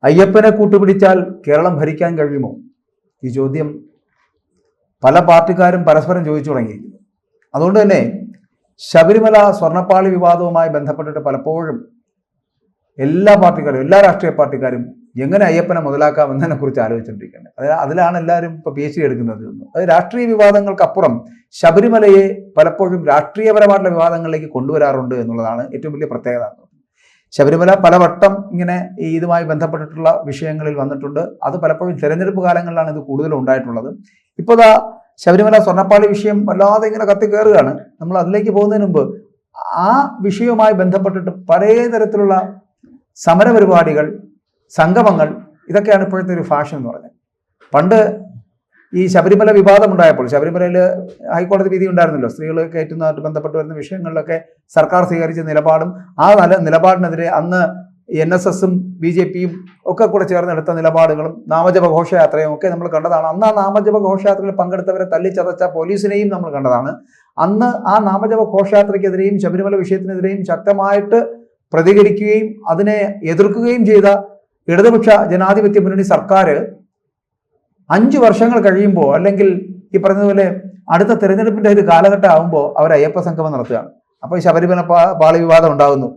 അയ്യപ്പനെ കൂട്ടുപിടിച്ചാൽ കേരളം ഭരിക്കാൻ കഴിയുമോ? ഈ ചോദ്യം പല പാർട്ടിക്കാരും പരസ്പരം ചോദിച്ചു തുടങ്ങിയിരിക്കുന്നു. അതുകൊണ്ട് തന്നെ ശബരിമല സ്വർണ്ണപ്പാളി വിവാദവുമായി ബന്ധപ്പെട്ടിട്ട് പലപ്പോഴും എല്ലാ പാർട്ടിക്കാരും, എല്ലാ രാഷ്ട്രീയ പാർട്ടിക്കാരും എങ്ങനെ അയ്യപ്പനെ മുതലാക്കാം എന്നതിനെ കുറിച്ച് ആലോചിച്ചുകൊണ്ടിരിക്കുന്നത്. അതിലാണ് എല്ലാവരും ഇപ്പോൾ PhD എടുക്കുന്നത്. അത് രാഷ്ട്രീയ വിവാദങ്ങൾക്കപ്പുറം ശബരിമലയെ പലപ്പോഴും രാഷ്ട്രീയപരമായിട്ടുള്ള വിവാദങ്ങളിലേക്ക് കൊണ്ടുവരാറുണ്ട് എന്നുള്ളതാണ് ഏറ്റവും വലിയ പ്രത്യേകത. ശബരിമല പലവട്ടം ഇങ്ങനെ ഇതുമായി ബന്ധപ്പെട്ടിട്ടുള്ള വിഷയങ്ങളിൽ വന്നിട്ടുണ്ട്. അത് പലപ്പോഴും തെരഞ്ഞെടുപ്പ് കാലങ്ങളിലാണ് ഇത് കൂടുതലും ഉണ്ടായിട്ടുള്ളത്. ഇപ്പോൾ ശബരിമല സ്വർണ്ണപ്പാളി വിഷയം വല്ലാതെ ഇങ്ങനെ കത്തിക്കയറുകയാണ്. നമ്മൾ അതിലേക്ക് പോകുന്നതിന് മുമ്പ് ആ വിഷയവുമായി ബന്ധപ്പെട്ടിട്ട് പലതരത്തിലുള്ള സമരപരിപാടികൾ, സംഗമങ്ങൾ, ഇതൊക്കെയാണ് ഇപ്പോഴത്തെ ഒരു ഫാഷൻ എന്ന് പറഞ്ഞത്. പണ്ട് ഈ ശബരിമല വിവാദം ഉണ്ടായപ്പോൾ, ശബരിമലയിൽ ഹൈക്കോടതി വിധി ഉണ്ടായിരുന്നല്ലോ, സ്ത്രീകൾ കയറ്റുന്നതായിട്ട് ബന്ധപ്പെട്ട് വരുന്ന വിഷയങ്ങളിലൊക്കെ സർക്കാർ സ്വീകരിച്ച നിലപാടും ആ നിലപാടിനെതിരെ അന്ന് NSSും BJPയും ഒക്കെ കൂടെ ചേർന്നെടുത്ത നിലപാടുകളും നാമജപ ഘോഷയാത്രയും ഒക്കെ നമ്മൾ കണ്ടതാണ്. അന്ന് ആ നാമജപ ഘോഷയാത്രയിൽ പങ്കെടുത്തവരെ തല്ലിച്ചതച്ച പോലീസിനെയും നമ്മൾ കണ്ടതാണ്. അന്ന് ആ നാമജപ ഘോഷയാത്രയ്ക്കെതിരെയും ശബരിമല വിഷയത്തിനെതിരെയും ശക്തമായിട്ട് പ്രതികരിക്കുകയും അതിനെ എതിർക്കുകയും ചെയ്ത ഇടതുപക്ഷ ജനാധിപത്യ മുന്നണി സർക്കാർ 5 വർഷങ്ങൾ കഴിയുമ്പോൾ, അല്ലെങ്കിൽ ഈ പറഞ്ഞതുപോലെ അടുത്ത തെരഞ്ഞെടുപ്പിന്റെ ഒരു കാലഘട്ടം ആകുമ്പോൾ അവർ അയ്യപ്പ സംഗമം നടത്തുകയാണ്. അപ്പോൾ ശബരിമല പാളി വിവാദം ഉണ്ടാകുന്നു.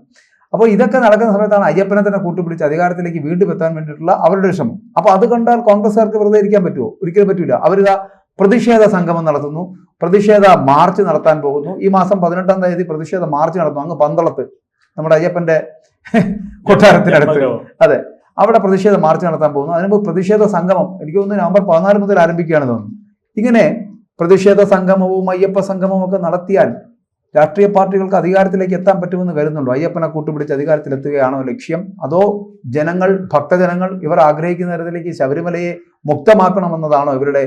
അപ്പോൾ ഇതൊക്കെ നടക്കുന്ന സമയത്താണ് അയ്യപ്പനെ തന്നെ കൂട്ടുപിടിച്ച് അധികാരത്തിലേക്ക് വീണ്ടും എത്താൻ വേണ്ടിയിട്ടുള്ള അവരുടെ ശ്രമം. അപ്പോൾ അത് കണ്ടാൽ കോൺഗ്രസ്സുകാർക്ക് വെറുതെ ഇരിക്കാൻ പറ്റുമോ? ഒരിക്കലും പറ്റൂല. അവരിതാ പ്രതിഷേധ സംഗമം നടത്തുന്നു, പ്രതിഷേധ മാർച്ച് നടത്താൻ പോകുന്നു. ഈ മാസം 18-ാം തീയതി പ്രതിഷേധ മാർച്ച് നടത്തുന്നു അങ്ങ് പന്തളത്ത്, നമ്മുടെ അയ്യപ്പന്റെ കൊട്ടാരത്തിനടുത്ത്. അതെ, അവിടെ പ്രതിഷേധ മാർച്ച് നടത്താൻ പോകുന്നു. അതിനുമുമ്പ് പ്രതിഷേധ സംഗമം എനിക്ക് തോന്നുന്നു നവംബർ 14 മുതൽ ആരംഭിക്കുകയാണെന്ന് തോന്നുന്നു. ഇങ്ങനെ പ്രതിഷേധ സംഗമവും അയ്യപ്പ സംഗമവും ഒക്കെ നടത്തിയാൽ രാഷ്ട്രീയ പാർട്ടികൾക്ക് അധികാരത്തിലേക്ക് എത്താൻ പറ്റുമെന്ന് കരുതുന്നുണ്ടോ? അയ്യപ്പനെ കൂട്ടുപിടിച്ച് അധികാരത്തിലെത്തുകയാണോ ലക്ഷ്യം? അതോ ജനങ്ങൾ, ഭക്തജനങ്ങൾ ഇവർ ആഗ്രഹിക്കുന്ന തരത്തിലേക്ക് ശബരിമലയെ മുക്തമാക്കണമെന്നതാണോ ഇവരുടെ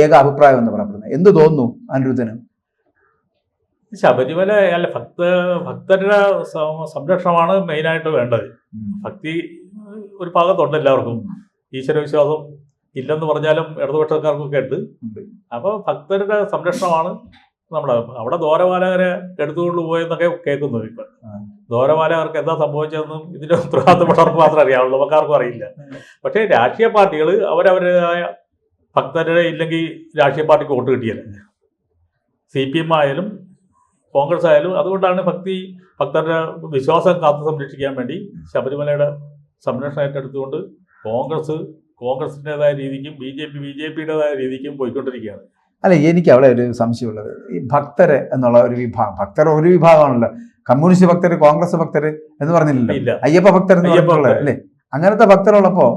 ഏക അഭിപ്രായം എന്ന് പറയപ്പെടുന്നത്? എന്ത് തോന്നുന്നു അനിരുദ്ധന്? ശബരിമല അല്ല, ഭക്തരുടെ സംരക്ഷണമാണ് മെയിനായിട്ട് വേണ്ടത്. ഭക്തി ഒരു ഭാഗത്തുണ്ട് എല്ലാവർക്കും, ഈശ്വരവിശ്വാസം ഇല്ലെന്ന് പറഞ്ഞാലും ഇടതുപക്ഷക്കാർക്കൊക്കെ ഉണ്ട്. അപ്പോൾ ഭക്തരുടെ സംരക്ഷണമാണ് നമ്മുടെ. അവിടെ ദ്വാരപാലകരെ എടുത്തുകൊണ്ട് പോയെന്നൊക്കെ കേൾക്കുന്നത്. ഇപ്പം ദ്വാരപാലകർക്ക് എന്താ സംഭവിച്ചതെന്നും ഇതിൻ്റെ ഉത്തരവാദിത്തപ്പെട്ടവർക്ക് മാത്രമേ അറിയാവുള്ളൂ, നമുക്കാർക്കും അറിയില്ല. പക്ഷേ രാഷ്ട്രീയ പാർട്ടികൾ അവരവരുടേതായ ഭക്തരുടെ ഇല്ലെങ്കിൽ രാഷ്ട്രീയ പാർട്ടിക്ക് വോട്ട് കിട്ടിയത്. CPM ആയാലും കോൺഗ്രസ് ആയാലും. അതുകൊണ്ടാണ് ഭക്തരുടെ വിശ്വാസം കാത്തു സംരക്ഷിക്കാൻ വേണ്ടി ശബരിമലയുടെ സംരക്ഷണം ഏറ്റെടുത്തുകൊണ്ട് കോൺഗ്രസിൻ്റെതായ രീതിക്കും BJPയുടേതായ രീതിക്കും പോയിക്കൊണ്ടിരിക്കുകയാണ്. അല്ല, എനിക്ക് അവിടെ ഒരു സംശയമുള്ളത്, ഈ ഭക്തര് എന്നുള്ള ഒരു വിഭാഗം, ഭക്തർ ഒരു വിഭാഗമാണല്ലോ. കമ്മ്യൂണിസ്റ്റ് ഭക്തർ, കോൺഗ്രസ് ഭക്തർ എന്ന് പറഞ്ഞില്ലല്ലോ, അയ്യപ്പ ഭക്തർ എന്ന് പറഞ്ഞിട്ടുള്ളത് അല്ലേ? അങ്ങനത്തെ ഭക്തരുള്ളപ്പോൾ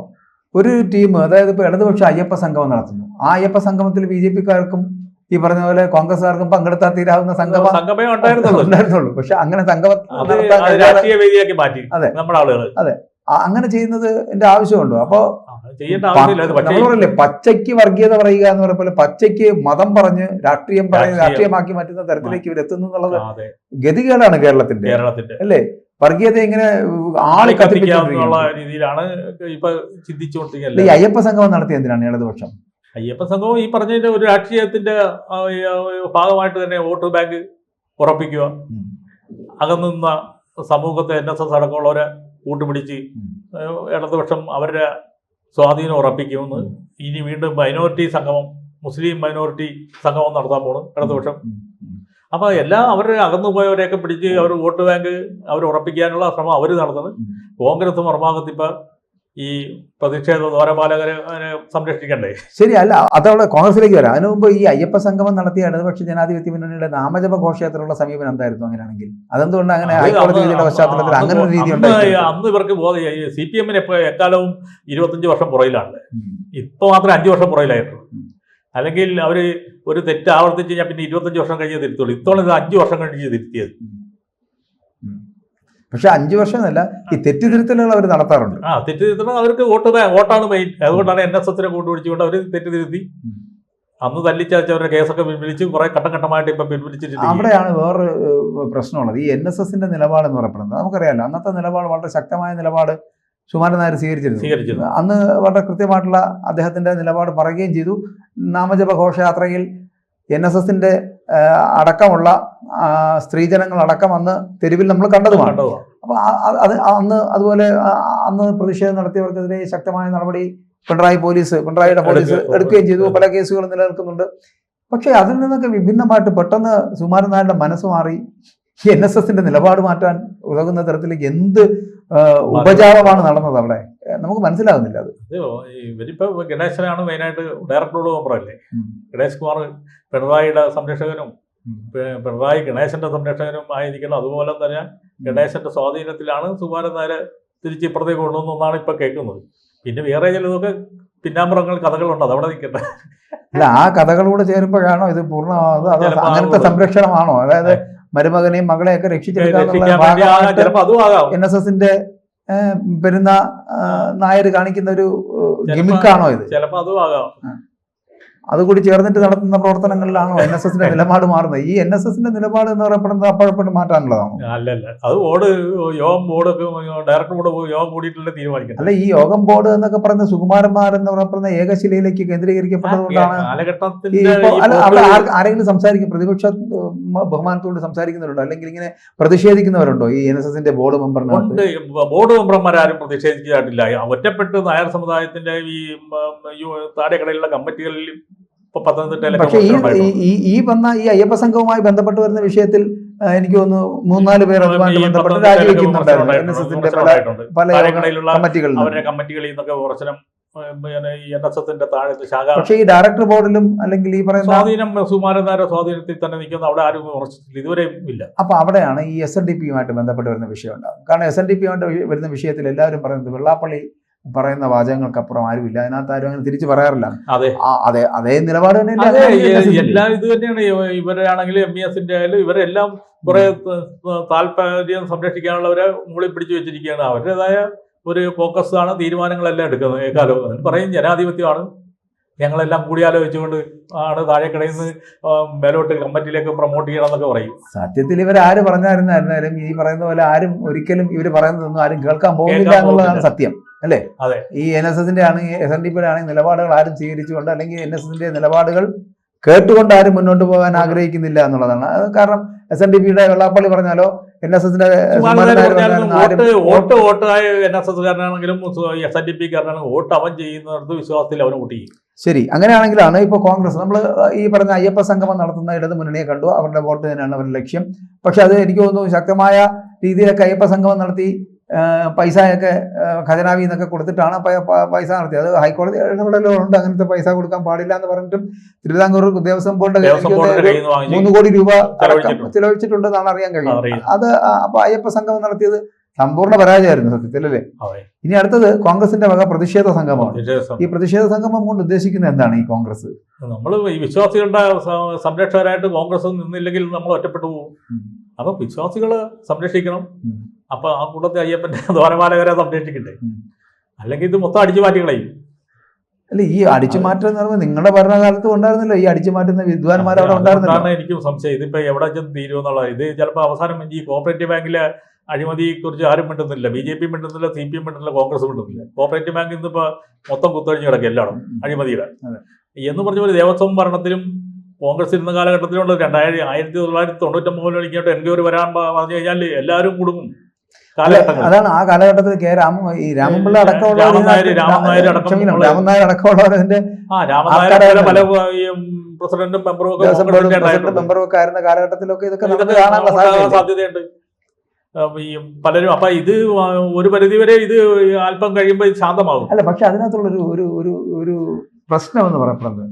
ഒരു ടീം, അതായത് ഇപ്പോൾ ഇടതുപക്ഷ അയ്യപ്പ സംഗമം നടത്തുന്നു. ആ അയ്യപ്പ സംഗമത്തിൽ BJPക്കാർക്കും ഈ പറഞ്ഞ പോലെ കോൺഗ്രസ്സുകാർക്കും പങ്കെടുത്താൽ തീരാവുന്ന സംഗമേ ഉണ്ടായിരുന്നുള്ളൂ. പക്ഷെ അങ്ങനെ സംഗമം അതെ അതെ അങ്ങനെ ചെയ്യുന്നത് എന്റെ ആവശ്യമുണ്ടോ? അപ്പോ നമ്മളല്ലേ പച്ചയ്ക്ക് വർഗീയത പറയുക എന്ന് പറഞ്ഞ പോലെ പച്ചയ്ക്ക് മതം പറഞ്ഞ് രാഷ്ട്രീയം പറഞ്ഞ് രാഷ്ട്രീയമാക്കി മാറ്റുന്ന തരത്തിലേക്ക് ഇവരെത്തുന്നു എന്നുള്ളത് ഗതികേടാണ് കേരളത്തിന്റെ അല്ലേ? വർഗീയത ഇങ്ങനെ ആളി കത്തിപ്പിച്ചുകൊണ്ടിരിക്കുന്ന രീതിയിലാണ് ഇപ്പൊ ചിന്തിച്ചുകൊണ്ടിരിക്കുന്നത്. ഈ അയ്യപ്പ സംഗമം നടത്തിയ എന്തിനാണ് ഇടതുപക്ഷം? അയ്യപ്പ സംഘവും ഈ പറഞ്ഞതിന്റെ ഒരു രാഷ്ട്രീയത്തിന്റെ ഭാഗമായിട്ട് തന്നെ വോട്ട് ബാങ്ക് ഉറപ്പിക്കുക, അകന്നുനിന്ന സമൂഹത്തെ NSS അടക്കമുള്ളവരെ കൂട്ടുപിടിച്ച് ഇടതുപക്ഷം അവരുടെ സ്വാധീനം ഉറപ്പിക്കുമെന്ന്. ഇനി വീണ്ടും മൈനോറിറ്റി സംഗമം, മുസ്ലിം മൈനോറിറ്റി സംഗമം നടത്താൻ പോണു ഇടതുപക്ഷം. അപ്പോൾ എല്ലാം അവരുടെ അകന്നുപോയവരെയൊക്കെ പിടിച്ച് അവർ വോട്ട് ബാങ്ക് അവർ ഉറപ്പിക്കാനുള്ള ശ്രമം അവർ നടത്തുന്നത്. കോൺഗ്രസ് മറുഭാഗത്ത് ഇപ്പം ഈ പ്രതിഷേധ ദ്വാരപാലകരെ സംരക്ഷിക്കണ്ടേ? ശരി, അല്ല അതവിടെ കോൺഗ്രസിലേക്ക് വരാം. അതിനു മുമ്പ് ഈ അയ്യപ്പ സംഗമം നടത്തിയ ഇടതുപക്ഷ ജനാധിപത്യ മുന്നണിയുടെ നാമജപ ഘോഷയാത്രയുള്ള സമീപനം എന്തായിരുന്നു? അങ്ങനെയാണെങ്കിൽ അതെന്തുകൊണ്ട് അങ്ങനെ ഹൈക്കോടതി വിധിയുടെ പശ്ചാത്തലത്തിൽ അങ്ങനെ ഒരു രീതി ഉണ്ടായി? അന്ന് ഇവർക്ക് CPMന് എക്കാലവും 25 വർഷം പുറയിലാണ്. ഇപ്പൊ മാത്രമേ 5 വർഷം പുറയിലായിട്ടുള്ളൂ. അല്ലെങ്കിൽ അവർ ഒരു തെറ്റ് ആവർത്തിച്ച് കഴിഞ്ഞാൽ പിന്നെ 25 വർഷം കഴിഞ്ഞ് തിരുത്തുള്ളൂ. ഇത്തോളം ഇത് 5 വർഷം കഴിഞ്ഞ് തിരുത്തിയത്. പക്ഷെ 5 വർഷം എന്നല്ല, ഈ തെറ്റിതിരുത്തലുകൾ അവർ നടത്താറുണ്ട്. തെറ്റിതിരുത്തൽ അവർക്ക് വോട്ടാണ് മെയിൻ. അതുകൊണ്ടാണ് NSSനെ കൂട്ടുപിടിച്ചുകൊണ്ട് അവർ തെറ്റിതിരുത്തി അന്ന് തല്ലിച്ചവരുടെ കേസൊക്കെ പിൻവലിച്ച് കുറെ ഘട്ടമായിട്ട് ഇപ്പൊ പിൻവലിച്ചിട്ടുണ്ട്. അവിടെയാണ് വേറൊരു പ്രശ്നമുള്ളത്. ഈ NSSന്റെ നിലപാടെന്ന് പറയപ്പെടുന്നത് നമുക്കറിയാമല്ലോ. അന്നത്തെ നിലപാട് വളരെ ശക്തമായ നിലപാട് സുകുമാരൻ നായർ സ്വീകരിച്ചിരുന്നു. അന്ന് വളരെ കൃത്യമായിട്ടുള്ള അദ്ദേഹത്തിന്റെ നിലപാട് പറയുകയും ചെയ്തു. നാമജപ ഘോഷയാത്രയിൽ NSSന്റെ അടക്കമുള്ള സ്ത്രീജനങ്ങൾ അടക്കം അന്ന് തെരുവിൽ നമ്മൾ കണ്ടതുമാണ്. അപ്പോൾ അത് അന്ന് അതുപോലെ അന്ന് പ്രതിഷേധം നടത്തിയവർക്കെതിരെ ശക്തമായ നടപടി പിണറായിയുടെ പോലീസ് എടുക്കുകയും ചെയ്തു. പല കേസുകളും നിലനിൽക്കുന്നുണ്ട്. പക്ഷേ അതിൽ നിന്നൊക്കെ വിഭിന്നമായിട്ട് പെട്ടെന്ന് സുകുമാരൻ നായരുടെ മനസ്സ് മാറി NSSന്റെ നിലപാട് മാറ്റാൻ ഉതകുന്ന തരത്തിലേക്ക് എന്ത് ഉപചാരമാണ് നടന്നത് അവിടെ? നമുക്ക് മനസ്സിലാകുന്നില്ല അത്. ഇവരിപ്പോ ഗണേശനാണ് മെയിനായിട്ട് ഡയറക്ടറോട് മെമ്പറല്ലേ. ഗണേഷ് കുമാർ പിണറായിയുടെ സംരക്ഷകനും പിണറായി ഗണേശന്റെ സംരക്ഷകനും ആയിരിക്കണം. അതുപോലെ തന്നെ ഗണേശന്റെ സ്വാധീനത്തിലാണ് സുകുമാരൻ നായരെ തിരിച്ച് ഇപ്പുറത്തേക്ക് കൊണ്ടുവന്നാണ് ഇപ്പൊ കേൾക്കുന്നത്. പിന്നെ വേറെ ചിലതൊക്കെ പിന്നാമ്പുറങ്ങൾ കഥകളുണ്ട്, അതവിടെ നിൽക്കട്ടെ. അല്ല, ആ കഥകളോട് ചേരുമ്പോഴാണോ ഇത് പൂർണ്ണമാകുന്നത്? അത് അങ്ങനത്തെ സംരക്ഷണമാണോ? അതായത് മരുമകനെയും മകളെയൊക്കെ രക്ഷിച്ചെടുക്കാൻ NSSന്റെ പെരുന്ന നായർ കാണിക്കുന്ന ഒരു ഗിമിക്കാണോ ഇത്? ചിലപ്പോ അതും ആകാം. അതുകൂടി ചേർന്നിട്ട് നടത്തുന്ന പ്രവർത്തനങ്ങളിലാണോ NSSന്റെ നിലപാട് മാറുന്നത്? ഈ NSSന്റെ നിലപാട് എന്ന് പറയപ്പെടുന്നത് അപ്പോഴപ്പോഴും മാറ്റാനുള്ളതാണോ? അല്ലല്ല, അത് ബോർഡൊക്കെ ഡയറക്ടർ ബോർഡ് യോഗം കൂടിയിട്ടുള്ള തീരുമാനിക്കുന്നത്. അല്ല, ഈ യോഗം ബോർഡ് എന്നൊക്കെ പറയുന്ന സുകുമാരന്മാർ എന്ന് പറയപ്പെടുന്ന ഏകശിലയിലേക്ക് കേന്ദ്രീകരിക്കപ്പെട്ടതുകൊണ്ടാണ്. അവിടെ ആരെങ്കിലും സംസാരിക്കും, പ്രതിപക്ഷ ബഹുമാനത്തോട് സംസാരിക്കുന്നവരുണ്ടോ? അല്ലെങ്കിൽ ഇങ്ങനെ പ്രതിഷേധിക്കുന്നവരുണ്ടോ ഈ NSSന്റെ ബോർഡ് മെമ്പറിനകത്ത്? ബോർഡ് മെമ്പർമാരും പ്രതിഷേധിച്ചിട്ടില്ല. ഒറ്റപ്പെട്ട് നായർ സമുദായത്തിന്റെ ഈ താഴെക്കടയിലുള്ള കമ്മിറ്റികളിൽ പക്ഷേ ഈ വന്ന ഈ അയ്യപ്പ സംഘവുമായി ബന്ധപ്പെട്ട് വരുന്ന വിഷയത്തിൽ എനിക്ക് തോന്നുന്നു 3-4 പേർ അതുമായി ബന്ധപ്പെട്ട് രാജിവെക്കുന്നുണ്ടായിരുന്നു പല കമ്മിറ്റികളിൽ. അവരുടെ കമ്മിറ്റികളിൽ നിന്നൊക്കെ പ്രശ്നം NSSന്റെ താഴത്തെ ശാഖ. പക്ഷേ ഈ ഡയറക്ടർ ബോർഡിലും അല്ലെങ്കിൽ ഈ പറയുന്ന സ്വാധീനം സുകുമാരൻ നായരുടെ സ്വാധീനത്തിൽ തന്നെ നിൽക്കുന്ന അവിടെ ആരും ഉറച്ചിട്ടില്ല ഇതുവരെയും ഇല്ല. അപ്പൊ അവിടെയാണ് ഈ SNDPയുമായിട്ട് ബന്ധപ്പെട്ട് വരുന്ന വിഷയം ഉണ്ടാകും. കാരണം SNDPയുമായിട്ട് വരുന്ന വിഷയത്തിൽ എല്ലാവരും പറയുന്നത് വെള്ളാപ്പള്ളി പറയുന്ന വാചകങ്ങൾക്കപ്പുറം ആരുമില്ല, അതിനകത്ത് ആരും അങ്ങനെ തിരിച്ചു പറയാറില്ല. അതേ നിലപാട് തന്നെയല്ല. എല്ലാം ഇത് തന്നെയാണ്. ഇവരാണെങ്കിലും MESന്റെ ആയാലും ഇവരെല്ലാം കുറെ താല്പര്യം സംരക്ഷിക്കാനുള്ളവരെ മുകളിൽ പിടിച്ചു വെച്ചിരിക്കുകയാണ്. അവരുടേതായ ഒരു ഫോക്കസ് ആണ് തീരുമാനങ്ങളെല്ലാം എടുക്കുന്നത്. ഏകാലോ പറയും ജനാധിപത്യമാണ്, ഞങ്ങളെല്ലാം കൂടിയാലോചിച്ചുകൊണ്ട് ആണ് താഴെക്കടയിൽ നിന്ന് മേലോട്ട് കമ്മിറ്റിയിലേക്ക് പ്രൊമോട്ട് ചെയ്യണം എന്നൊക്കെ പറയും. സത്യത്തിൽ ഇവർ ആര് പറഞ്ഞായിരുന്നാലും ഈ പറയുന്ന പോലെ ആരും ഒരിക്കലും ഇവർ പറയുന്നതൊന്നും ആരും കേൾക്കാൻ പോകുന്നില്ല എന്നുള്ളതാണ് സത്യം, അല്ലേ? അതെ. ഈ NSSന്റെ ആണെങ്കിൽ SNDPയുടെ ആണെങ്കിൽ നിലപാടുകൾ ആരും സ്വീകരിച്ചുകൊണ്ട് അല്ലെങ്കിൽ NSSന്റെ നിലപാടുകൾ കേട്ടുകൊണ്ട് ആരും മുന്നോട്ട് പോകാൻ ആഗ്രഹിക്കുന്നില്ല എന്നുള്ളതാണ്. കാരണം SNDPയുടെ വെള്ളാപ്പള്ളി പറഞ്ഞാലോ NSSന്റെ വോട്ടായ NSSകാരനാണെങ്കിലും SNDPക്കാരനാണെങ്കിലും വോട്ട് അവൻ ചെയ്യുന്നിടത്ത് വിശ്വാസത്തിൽ അവന് വോട്ട് ചെയ്യും. ശരി, അങ്ങനെയാണെങ്കിലാണ് ഇപ്പോൾ കോൺഗ്രസ് നമ്മൾ ഈ പറഞ്ഞ അയ്യപ്പ സംഗമം നടത്തുന്ന ഇടത് മുന്നണിയെ കണ്ടു. അവരുടെ വോട്ട് തന്നെയാണ് അവരുടെ ലക്ഷ്യം. പക്ഷെ അത് എനിക്ക് തോന്നുന്നു ശക്തമായ രീതിയിലൊക്കെ അയ്യപ്പ സംഗമം നടത്തി പൈസയൊക്കെ ഖജനാവി എന്നൊക്കെ കൊടുത്തിട്ടാണ് പൈസ നടത്തിയത്. അത് ഹൈക്കോടതി ഇടപെടലുണ്ട്, അങ്ങനത്തെ പൈസ കൊടുക്കാൻ പാടില്ല എന്ന് പറഞ്ഞിട്ടും തിരുവിതാംകൂർ ദേവസ്വം ബോർഡ് 3 കോടി രൂപ ചിലവഴിച്ചിട്ടുണ്ടെന്നാണ് അറിയാൻ കഴിയുന്നത്. അത് അപ്പൊ അയ്യപ്പ സംഗമം നടത്തിയത് സമ്പൂർണ്ണ പരാജയമായിരുന്നു സത്യത്തിൽ, അല്ലേ? ഇനി അടുത്തത് കോൺഗ്രസിന്റെ വക പ്രതിഷേധ സംഗമമാണ്. ഈ പ്രതിഷേധ സംഗമം കൊണ്ട് ഉദ്ദേശിക്കുന്നത് എന്താണ് ഈ കോൺഗ്രസ്? നമ്മൾ ഈ വിശ്വാസികളുടെ സംരക്ഷകരായിട്ട് കോൺഗ്രസ് നിന്നില്ലെങ്കിൽ നമ്മൾ ഒറ്റപ്പെട്ടു പോകും. അപ്പൊ വിശ്വാസികളെ സംരക്ഷിക്കണം. അപ്പൊ ആ കൂട്ടത്തിൽ അയ്യപ്പന്റെ ദ്വാരപാലകരെ സംരക്ഷിക്കണ്ടേ? അല്ലെങ്കിൽ ഇത് മൊത്തം അടിച്ചു മാറ്റി കളയും. അല്ല, ഈ അടിച്ചുമാറ്റം എന്ന് പറയുമ്പോൾ നിങ്ങളുടെ ഭരണകാലത്ത് ഉണ്ടായിരുന്നല്ലോ ഈ അടിച്ചുമാറ്റുന്ന വിദ്വാൻമാർ അവിടെ ഉണ്ടായിരുന്നതാണ്. എനിക്കും സംശയം ഇതിപ്പോ എവിടെ ചെന്ന് തീരുമെന്നുള്ളത്. ഇത് ചിലപ്പോൾ അവസാനം ഈ കോഓപ്പറേറ്റീവ് ബാങ്കിലെ അഴിമതിയെ കുറിച്ച് ആരും മിണ്ടുന്നില്ല. BJP മിണ്ടുന്നില്ല, CPM മിണ്ടുന്നില്ല, കോൺഗ്രസ് മിണ്ടുന്നില്ല. കോഓപ്പറേറ്റീവ് ബാങ്ക് ഇന്നിപ്പോ മൊത്തം കുത്തഴിഞ്ഞ് കിടക്കുക എല്ലായിടും അഴിമതിയുടെ. എന്ന് പറഞ്ഞ പോലെ ദേവസ്വം ഭരണത്തിലും കോൺഗ്രസ് ഇരുന്ന കാലഘട്ടത്തിലുണ്ട്. 1999 ഇങ്ങോട്ട് എൻക്വയറി വരാൻ പറഞ്ഞു കഴിഞ്ഞാൽ എല്ലാവരും കുടുങ്ങും. അതാണ് ആ കാലഘട്ടത്തിൽ രാമൻപിള്ള അടക്കമുള്ളവർ പല പ്രസിഡന്റും മെമ്പറും ഒക്കെ ആയിരുന്ന കാലഘട്ടത്തിലൊക്കെ ഇതൊക്കെ കാണാനുള്ള സാധ്യതയുണ്ട്. ഈ പലരും അപ്പൊ ഇത് ഒരു പരിധിവരെ ഇത് അല്പം കഴിയുമ്പോൾ ഇത് ശാന്തമാകും. അല്ല, പക്ഷെ അതിനകത്തുള്ളൊരു ഒരു ഒരു ഒരു പ്രശ്നം എന്ന് പറയപ്പെടുന്നത്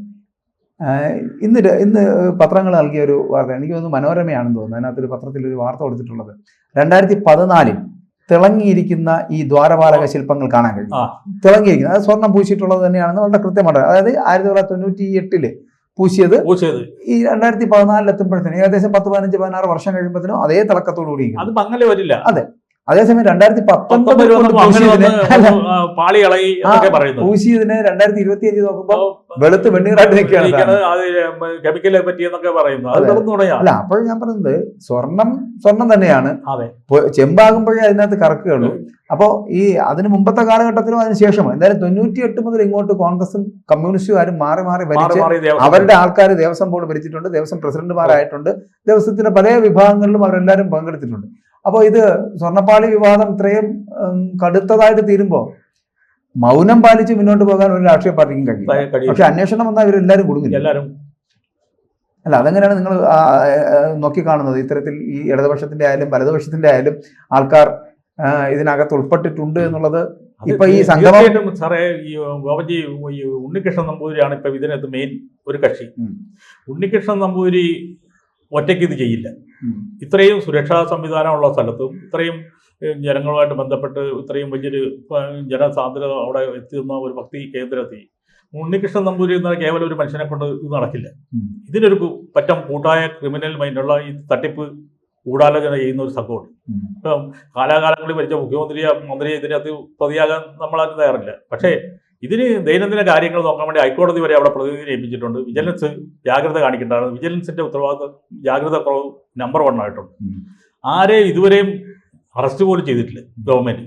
ഇന്ന് പത്രങ്ങൾ നൽകിയ ഒരു വാർത്ത, എനിക്ക് തോന്നുന്നു മനോരമയാണെന്ന് തോന്നുന്നു. അതിനകത്തൊരു പത്രത്തിൽ ഒരു വാർത്ത കൊടുത്തിട്ടുള്ളത് 2014 തിളങ്ങിയിരിക്കുന്ന ഈ ദ്വാരപാലക ശില്പങ്ങൾ കാണാൻ കഴിയും. തിളങ്ങിയിരിക്കുന്നത് അത് സ്വർണം പൂശിയിട്ടുള്ളത് തന്നെയാണെന്ന് വളരെ കൃത്യമായിട്ട്. അതായത് 1998 പൂശിയത് ഈ 2014 എത്തുമ്പോഴത്തേനും ഏകദേശം 10-15-16 വർഷം കഴിയുമ്പോഴത്തേനും അതേ തിളക്കത്തോടു കൂടി അത് മങ്ങല് വരില്ല. അതെ, അതേസമയം 2019 പൂശിയതിന് 2025 നോക്കുമ്പോൾ വെളുത്ത് വെണ്ണീറായിട്ട് നിൽക്കുകയാണ്. അല്ല, അപ്പോൾ ഞാൻ പറയുന്നത് സ്വർണം തന്നെയാണ്. ചെമ്പാകുമ്പോഴേ അതിനകത്ത് കറക്കുകയുള്ളൂ. അപ്പോൾ ഈ അതിന് മുമ്പത്തെ കാലഘട്ടത്തിലും അതിന് ശേഷമോ എന്തായാലും 98 മുതൽ ഇങ്ങോട്ട് കോൺഗ്രസും കമ്മ്യൂണിസ്റ്റുകാരും മാറി ഭരിച്ച് അവരുടെ ആൾക്കാർ ദേവസ്വം ബോർഡ് ഭരിച്ചിട്ടുണ്ട്, ദേവസ്വം പ്രസിഡന്റുമാരായിട്ടുണ്ട്, ദേവസ്വത്തിന്റെ പല വിഭാഗങ്ങളിലും അവരെല്ലാവരും പങ്കെടുത്തിട്ടുണ്ട്. അപ്പോൾ ഇത് സ്വർണ്ണപ്പാളി വിവാദം ഇത്രയും കടുത്തതായിട്ട് തീരുമ്പോൾ മൗനം പാലിച്ച് മുന്നോട്ട് പോകാൻ ഒരു രാഷ്ട്രീയ പാർട്ടിക്കും കഴിയും. പക്ഷെ അന്വേഷണം വന്നാൽ ഇവരെല്ലാവരും കൊടുക്കില്ല. എല്ലാവരും അല്ല, അതെങ്ങനെയാണ് നിങ്ങൾ നോക്കിക്കാണുന്നത്? ഇത്തരത്തിൽ ഈ ഇടതുപക്ഷത്തിന്റെ ആയാലും വലതുപക്ഷത്തിന്റെ ആയാലും ആൾക്കാർ ഇതിനകത്ത് ഉൾപ്പെട്ടിട്ടുണ്ട് എന്നുള്ളത് ഇപ്പൊ ഈ സംഗമം. സാറേ, ഈ ഗോപജി, ഈ ഉണ്ണികൃഷ്ണൻ നമ്പൂതിരിയാണ് ഇപ്പൊ ഇതിനകത്ത് മെയിൻ ഒരു കക്ഷി. ഉണ്ണികൃഷ്ണൻ നമ്പൂതിരി ഒറ്റയ്ക്ക് ഇത് ചെയ്യില്ല. ഇത്രയും സുരക്ഷാ സംവിധാനമുള്ള സ്ഥലത്തും ഇത്രയും ജനങ്ങളുമായിട്ട് ബന്ധപ്പെട്ട് ഇത്രയും വലിയൊരു ജനസാന്ദ്രത അവിടെ എത്തുന്ന ഒരു ഭക്തി കേന്ദ്രത്തിൽ ഉണ്ണികൃഷ്ണൻ നമ്പൂതിരി എന്ന കേവലം ഒരു മനുഷ്യനെ കൊണ്ട് ഇത് നടക്കില്ല. ഇതിനൊരു പറ്റം കൂട്ടായ ക്രിമിനൽ മൈൻഡുള്ള ഈ തട്ടിപ്പ് ഗൂഢാലോചന ചെയ്യുന്ന ഒരു സംഘമുണ്ട്. ഇപ്പം കാലാകാലങ്ങളിൽ ഭരിച്ച മന്ത്രിയെ ഇതിനകത്ത് പ്രതിയാകാൻ നമ്മളാരും തയ്യാറില്ല. പക്ഷേ ഇതിന് ദൈനംദിന കാര്യങ്ങൾ നോക്കാൻ വേണ്ടി ഹൈക്കോടതി വരെ അവിടെ പ്രതിനിധിയെ ഏൽപ്പിച്ചിട്ടുണ്ട്. വിജിലൻസ് ജാഗ്രത കാണിക്കേണ്ടതാണ്. വിജിലൻസിന്റെ ഉത്തരവാദിത്വം ജാഗ്രത കുറവ് നമ്പർ 1 ആയിട്ടുണ്ട്. ആരെയും ഇതുവരെയും അറസ്റ്റ് പോലും ചെയ്തിട്ടില്ല ഗവൺമെന്റ്.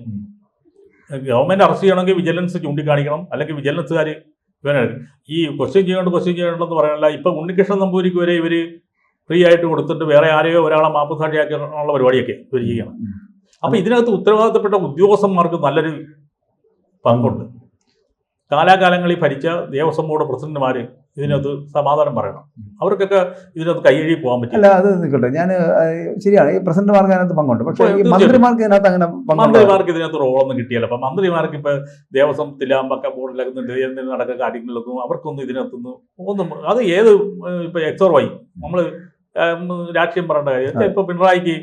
ഗവൺമെന്റ് അറസ്റ്റ് ചെയ്യണമെങ്കിൽ വിജിലൻസ് ചൂണ്ടിക്കാണിക്കണം, അല്ലെങ്കിൽ വിജിലൻസുകാർ ഈ ക്വസ്റ്റ്യൻ ചെയ്യണമെന്ന് പറയാനല്ല. ഇപ്പൊ ഉണ്ണികൃഷ്ണൻ നമ്പൂരിക്ക് വരെ ഇവര് ഫ്രീ ആയിട്ട് കൊടുത്തിട്ട് വേറെ ആരെയോ ഒരാളെ മാപ്പ് സാക്ഷിയാക്കാനുള്ള പരിപാടിയൊക്കെ ഇവർ ചെയ്യണം. അപ്പൊ ഇതിനകത്ത് ഉത്തരവാദിത്തപ്പെട്ട ഉദ്യോഗസ്ഥന്മാർക്ക് നല്ലൊരു പങ്കുണ്ട്. കാലാകാലങ്ങളിൽ ഭരിച്ച ദേവസ്വം ബോർഡ് പ്രസിഡന്റുമാർ ഇതിനകത്ത് സമാധാനം പറയണം. അവർക്കൊക്കെ ഇതിനകത്ത് കൈയഴി പോകാൻ പറ്റില്ല. അല്ല, അത് നിൽക്കട്ടെ. ഞാൻ ശരിയാണ്, ഈ പ്രസിഡന്റുമാർക്ക് അതിനകത്ത് പങ്കുണ്ട്. പക്ഷേ ഈ മന്ത്രിമാർക്ക് ഇതിനകത്ത് അങ്ങനെ മന്ത്രിമാർക്ക് ഇതിനകത്ത് റോളൊന്നും കിട്ടിയല്ല. അപ്പൊ മന്ത്രിമാർക്ക് ഇപ്പൊ ദേവസ്വത്തിലാകുമ്പൊക്കെ ബോർഡിലൊക്കെ നടക്കുന്ന കാര്യങ്ങളിലൊന്നും അവർക്കൊന്നും ഇതിനകത്തൊന്നും ഒന്നും അത് ഏത് ഇപ്പൊ XOR Y നമ്മൾ രാഷ്ട്രീയം പറയേണ്ട കാര്യം. ഇപ്പൊ പിണറായിക്ക്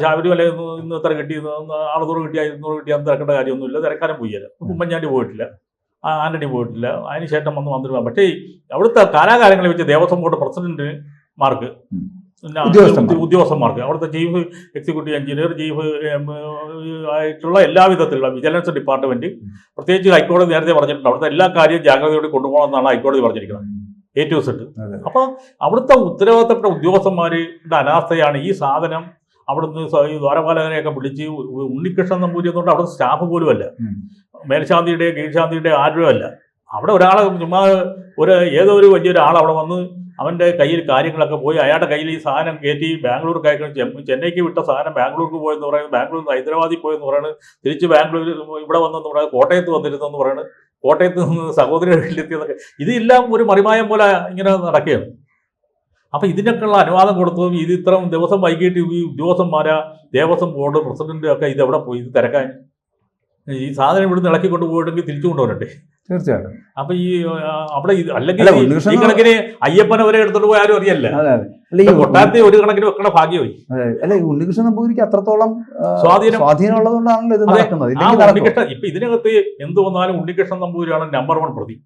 ശബരിമല ഇന്ന് എത്ര കിട്ടി, 600 കിട്ടിയ 200 കിട്ടിയ അന്ന് തിരക്കേണ്ട കാര്യമൊന്നുമില്ല. തിരക്കാനും പോയില്ല. ഉമ്മൻചാണ്ടി പോയിട്ടില്ല, ആന്റണി പോയിട്ടില്ല, അതിന് ശേഷം വന്ന് മന്ത്രിമാർ. പക്ഷേ അവിടുത്തെ കാലാകാലങ്ങളിൽ വെച്ച് ദേവസ്വം ബോർഡ് പ്രസിഡന്റുമാർക്ക് ഉദ്യോഗസ്ഥന്മാർക്ക് അവിടുത്തെ ചീഫ് എക്സിക്യൂട്ടീവ് എഞ്ചിനീയർ, ചീഫ് ആയിട്ടുള്ള എല്ലാ വിധത്തിലുള്ള വിജിലൻസ് ഡിപ്പാർട്ട്മെന്റ്, പ്രത്യേകിച്ച് ഹൈക്കോടതി നേരത്തെ പറഞ്ഞിട്ടുണ്ട് അവിടുത്തെ എല്ലാ കാര്യവും ജാഗ്രതയോടെ കൊണ്ടുപോകണമെന്നാണ് ഹൈക്കോടതി പറഞ്ഞിരിക്കുന്നത്. A to Z. അപ്പൊ അവിടുത്തെ ഉത്തരവാദിത്തപ്പെട്ട ഉദ്യോഗസ്ഥന്മാരുടെ അനാസ്ഥയാണ് ഈ സാധനം. അവിടുന്ന് ഈ ദ്വാരപാലകനെയൊക്കെ വിളിച്ച് ഉണ്ണികൃഷ്ണൻ നമ്പൂരി എന്നുകൊണ്ട് അവിടുത്തെ സ്റ്റാഫ് പോലും അല്ല, മേൽശാന്തിയുടെ കീഴ്ശാന്തിയുടെ ആരും അല്ല. അവിടെ ഒരാളെ ചുമ്മാ ഏതോ ഒരു വലിയൊരാൾ അവിടെ വന്ന് അവൻ്റെ കയ്യിൽ കാര്യങ്ങളൊക്കെ പോയി അയാളുടെ കയ്യിൽ ഈ സാധനം കയറ്റി ബാംഗ്ലൂർക്ക് അയക്കണം. ചെന്നൈക്ക് വിട്ട സാധനം ബാംഗ്ലൂർക്ക് പോയെന്ന് പറയുന്നത്, ബാംഗ്ലൂരിൽ നിന്ന് ഹൈദരാബാദിൽ പോയെന്ന് പറയുന്നത്, തിരിച്ച് ബാംഗ്ലൂർ ഇവിടെ വന്നെന്ന് പറയുന്നത്, കോട്ടയത്ത് വന്നിരുന്നെന്ന് പറയുന്നത്, കോട്ടയത്ത് നിന്ന് സഹോദരിയുടെ വീട്ടിലെത്തിയെന്നൊക്കെ. ഇതെല്ലാം ഒരു മറിമായം പോലെ ഇങ്ങനെ നടക്കുകയാണ്. അപ്പം ഇതിനൊക്കെയുള്ള അനുവാദം കൊടുത്തതും ഇത് ഇത്രയും ദിവസം വൈകിട്ട് ഈ ഉദ്യോഗസ്ഥന്മാരാ ദേവസ്വം ബോർഡ് പ്രസിഡന്റ് ഒക്കെ ഇതെവിടെ പോയി ഇത് തിരക്കാൻ? ഈ സാധനം ഇവിടുന്ന് ഇളക്കി കൊണ്ടുപോയിട്ടെങ്കിൽ തിരിച്ചു കൊണ്ടുവരട്ടെ. തീർച്ചയായിട്ടും. അപ്പൊ ഈ അവിടെ അല്ലെങ്കിൽ ഈ കണക്കിന് അയ്യപ്പനെ വരെ എടുത്തോണ്ട് പോയി ആരും അറിയല്ല. കൊട്ടാരത്തെ ഒരു കണക്കിന് വെക്കണ ഭാഗ്യമായി. അല്ല, ഉണ്ണികൃഷ്ണൻ നമ്പൂതിരിക്ക് അത്രത്തോളം സ്വാധീനം ഉള്ളതുകൊണ്ടാണല്ലോ ഇത് നടക്കുന്നത്. ഇപ്പൊ ഇതിനകത്ത് എന്ത് വന്നാലും ഉണ്ണികൃഷ്ണൻ നമ്പൂതിരിയാണ് നമ്പർ 1 പ്രതി.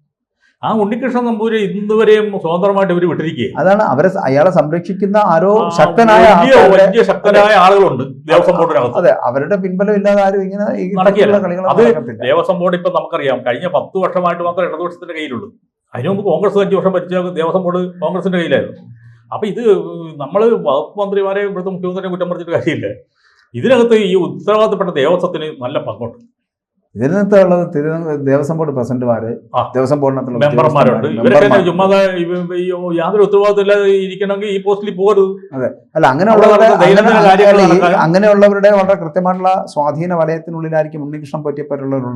ആ ഉണ്ണികൃഷ്ണൻ നമ്പൂരി ഇന്നുവരെയും സ്വതന്ത്രമായിട്ട് ഇവർ വിട്ടിരിക്കുക. അതാണ് അവരെ സംരക്ഷിക്കുന്ന ആരോ ശക്തനായ ആളുകളുണ്ട് ദേവസ്വം ബോർഡിനകത്ത്. അതെ, അവരുടെ പിൻബലം ഇല്ലാതെ ആരും ഇങ്ങനെ അത് ദേവസ്വം ബോർഡ് ഇപ്പൊ നമുക്കറിയാം കഴിഞ്ഞ 10 വർഷമായിട്ട് മാത്രം ഇടതുപക്ഷത്തിന്റെ കയ്യിലുള്ളൂ. അതിനു മുമ്പ് കോൺഗ്രസ് 5 വർഷം ഭരിച്ച ദേവസ്വം ബോർഡ് കോൺഗ്രസിന്റെ കയ്യിലായിരുന്നു. അപ്പൊ ഇത് നമ്മൾ വകുപ്പ് മന്ത്രിമാരെ ഇവിടുത്തെ മുഖ്യമന്ത്രിയെ കുറ്റം പറഞ്ഞിട്ട് കാര്യമില്ല. ഇതിനകത്ത് ഈ ഉത്തരവാദിത്തപ്പെട്ട ദേവസ്വത്തിന് നല്ല പങ്കുണ്ട്. ഇതിനകത്തുള്ളത് ദേവസ്വം ബോർഡ് പ്രസിഡന്റുമാര്, ദേവസ്വം ബോർഡിനകത്തുള്ള മെമ്പർമാരുണ്ട്. ഇവരൊക്കെ ചുമ്മാ യാതൊരു ഉത്തരവാദിത്തമില്ലാതെ ഇരിക്കണമെങ്കിൽ ഈ പോസ്റ്റിൽ പോകരുത്. അതെ, അല്ല, അങ്ങനെയുള്ളവരുടെ വളരെ കൃത്യമായിട്ടുള്ള സ്വാധീന വലയത്തിനുള്ളിലായിരിക്കും ഉണ്ണികൃഷ്ണൻ പറ്റിയപ്പോഴുള്ളത്.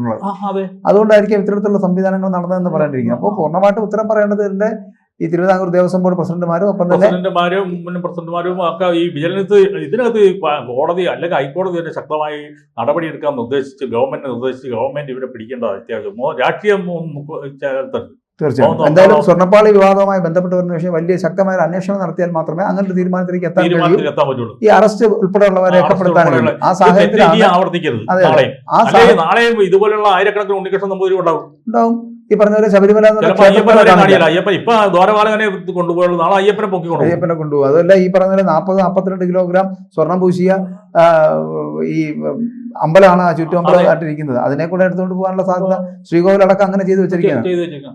അതുകൊണ്ടായിരിക്കും ഇത്തരത്തിലുള്ള സംവിധാനങ്ങൾ നടന്നതെന്ന് പറയാണ്ടിരിക്കുന്നത്. അപ്പോൾ പൂർണ്ണമായിട്ട് ഉത്തരം പറയേണ്ടത് ഇതിന്റെ ഈ തിരുവിതാംകൂർ ദേവസ്വം ബോർഡ് പ്രസിഡന്റുമാരും ഒപ്പം തന്നെ പ്രസിഡന്റുമാരും ഒക്കെ ഈ വിജിലൻസ് ഇതിനകത്ത് കോടതി അല്ലെങ്കിൽ ഹൈക്കോടതി തന്നെ ശക്തമായി നടപടിയെടുക്കാൻ നിർദ്ദേശിച്ച് ഗവൺമെന്റ് ഇവരെ പിടിക്കേണ്ടത് അത്യാവശ്യം. രാഷ്ട്രീയം തീർച്ചയായും. എന്തായാലും സ്വർണ്ണപ്പാളി വിവാദവുമായി ബന്ധപ്പെട്ട് വരുന്ന വിഷയം വലിയ ശക്തമായ അന്വേഷണം നടത്തിയാൽ മാത്രമേ അങ്ങനെ ഒരു തീരുമാനത്തിലേക്ക് എത്താൻ പറ്റുള്ളൂ. ഈ അറസ്റ്റ് ഉൾപ്പെടെയുള്ളവരെ രക്ഷപ്പെടുത്താൻ കഴിയും. ആ സാഹചര്യത്തിൽ ആവർത്തിക്കരുത്. നാളെയും ഇതുപോലുള്ള ആയിരക്കണക്കിന് ഉണ്ണികൃഷ്ണൻ നമ്പൂതിരി ഉണ്ടാവും. ഈ പറഞ്ഞ പോലെ ശബരിമല ഇപ്പൊ ദ്വാരപാലകനെ കൊണ്ടുപോയുള്ളൂ, നാളെ അയ്യപ്പനെ കൊണ്ടുപോകും. അതല്ല, ഈ പറഞ്ഞ പോലെ 40-42 കിലോഗ്രാം സ്വർണം പൂശിയ ഈ അമ്പലമാണ് ചുറ്റുമമ്പലം ആയിട്ടിരിക്കുന്നത്. അതിനെ കൂടെ എടുത്തുകൊണ്ട് പോകാനുള്ള സാധ്യത ശ്രീകോവിലടക്കം അങ്ങനെ ചെയ്തു വെച്ചിരിക്കുകയാണ്.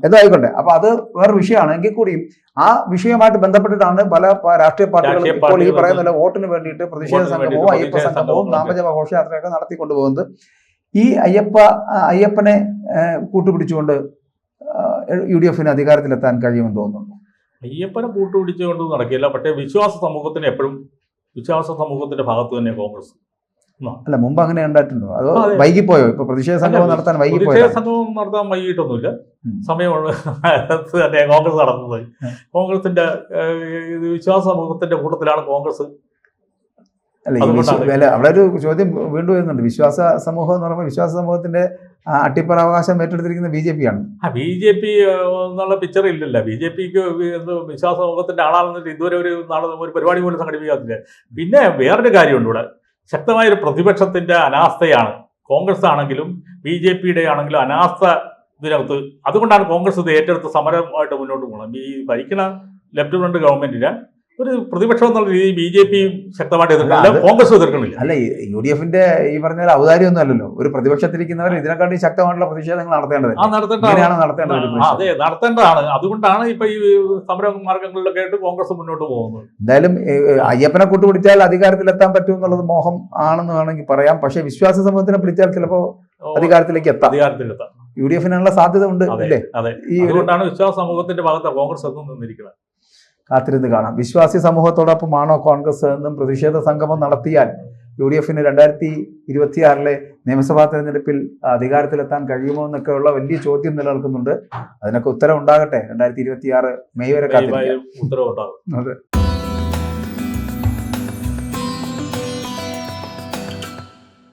എന്തായിക്കോട്ടെ. അപ്പൊ അത് വേറെ വിഷയമാണ്. എങ്കിൽ കൂടിയും ആ വിഷയമായിട്ട് ബന്ധപ്പെട്ടിട്ടാണ് പല രാഷ്ട്രീയ പാർട്ടികളും ഇപ്പോൾ ഈ പറയുന്ന വോട്ടിന് വേണ്ടിയിട്ട് പ്രതിഷേധ സംഗമവും അയ്യപ്പ സംഗമവും നാമജപ ഘോഷയാത്രയൊക്കെ നടത്തിക്കൊണ്ടുപോകുന്നത്. ഈ അയ്യപ്പനെ കൂട്ടുപിടിച്ചുകൊണ്ട് UDF അധികാരത്തിലെത്താൻ കഴിയുമെന്ന് തോന്നുന്നു. അയ്യപ്പനെ കൂട്ടുപിടിച്ചുകൊണ്ട് നടക്കില്ല. പക്ഷേ വിശ്വാസ സമൂഹത്തിന് എപ്പോഴും വിശ്വാസ സമൂഹത്തിന്റെ ഭാഗത്ത് തന്നെ കോൺഗ്രസ്. അല്ല, മുമ്പ് അങ്ങനെ ഉണ്ടായിട്ടുണ്ടോ? അതോ അതെ. വൈകിപ്പോയോ? ഇപ്പൊ പ്രതിഷേധ സംഗമം നടത്താൻ വൈകിപ്പോയോ? പ്രതിഷേധ സംഗമം നടത്താൻ വൈകിട്ടൊന്നുമില്ല. സമയമുള്ള തന്നെ കോൺഗ്രസ് നടത്തുന്നത്. കോൺഗ്രസിന്റെ ഇത് വിശ്വാസ സമൂഹത്തിന്റെ കൂട്ടത്തിലാണ് കോൺഗ്രസ്. അല്ല, അതുകൊണ്ടാണ്. അല്ല, അവിടെ ഒരു ചോദ്യം വീണ്ടും വരുന്നുണ്ട്. വിശ്വാസ സമൂഹം എന്ന് പറയുമ്പോൾ വിശ്വാസ സമൂഹത്തിന്റെ അട്ടിപ്പറാവകാശം ഏറ്റെടുത്തിരിക്കുന്ന BJP ആണ്. BJP എന്നുള്ള പിക്ചർ ഇല്ലല്ലോ. BJPക്ക് വിശ്വാസ സമൂഹത്തിന്റെ ആളാണെന്നിട്ട് ഇതുവരെ ഒരു പരിപാടി പോലും സംഘടിപ്പിക്കാത്തില്ല. പിന്നെ വേറൊരു കാര്യമുണ്ട്, ഇവിടെ ശക്തമായൊരു പ്രതിപക്ഷത്തിന്റെ അനാസ്ഥയാണ്. കോൺഗ്രസ് ആണെങ്കിലും BJPയുടെ ആണെങ്കിലും അനാസ്ഥ ഇതിനകത്ത്. അതുകൊണ്ടാണ് കോൺഗ്രസ് ഇത് ഏറ്റെടുത്ത് സമരമായിട്ട് മുന്നോട്ട് പോകുന്നത്. ഈ ഭരിക്കുന്ന ലെഫ്റ്റ് ഫ്രണ്ട് ഗവൺമെന്റിന് ഒരു പ്രതിപക്ഷം എന്നുള്ള രീതിയിൽ BJPയും ശക്തമായിട്ട് എതിർക്കുന്നില്ല, കോൺഗ്രസ് എതിർക്കണില്ല. അല്ല, UDFന്റെ ഈ പറഞ്ഞ ഔദാര്യമൊന്നും അല്ലല്ലോ. ഒരു പ്രതിപക്ഷത്തിരിക്കുന്നവർ ഇതിനെക്കാട്ടി ശക്തമായിട്ടുള്ള പ്രതിഷേധങ്ങൾ നടത്തേണ്ടത്. അതെ, നടത്തേണ്ടതാണ്. അതുകൊണ്ടാണ് ഇപ്പൊ ഈ സമര മാർഗങ്ങളിലൊക്കെ ആയിട്ട് കോൺഗ്രസ് മുന്നോട്ട് പോകുന്നത്. എന്തായാലും അയ്യപ്പനെ കൂട്ടുപിടിച്ചാൽ അധികാരത്തിലെത്താൻ പറ്റും എന്നുള്ളത് മോഹം ആണെന്ന് വേണമെങ്കിൽ പറയാം. പക്ഷെ വിശ്വാസ സമൂഹത്തിനെ പിടിച്ചാൽ ചിലപ്പോ അധികാരത്തിലേക്ക് എത്താം. UDFനുള്ള സാധ്യത ഉണ്ട് അല്ലേ? അതുകൊണ്ടാണ് വിശ്വാസ സമൂഹത്തിന്റെ ഭാഗത്ത് കോൺഗ്രസ് എന്നും നിന്നിരിക്കുന്നത്. കാത്തിരുന്ന് കാണാം. വിശ്വാസി സമൂഹത്തോടൊപ്പമാണോ കോൺഗ്രസ് എന്നും പ്രതിഷേധ സംഗമം നടത്തിയാൽ UDFന് 2026 നിയമസഭാ തെരഞ്ഞെടുപ്പിൽ അധികാരത്തിലെത്താൻ കഴിയുമോ എന്നൊക്കെയുള്ള വലിയ ചോദ്യം നിലനിൽക്കുന്നുണ്ട്. അതിനൊക്കെ ഉത്തരം ഉണ്ടാകട്ടെ. 2026 മെയ് വരെ കാത്തിരിക്കാം. ഉത്തരവുണ്ടാകും. അതെ.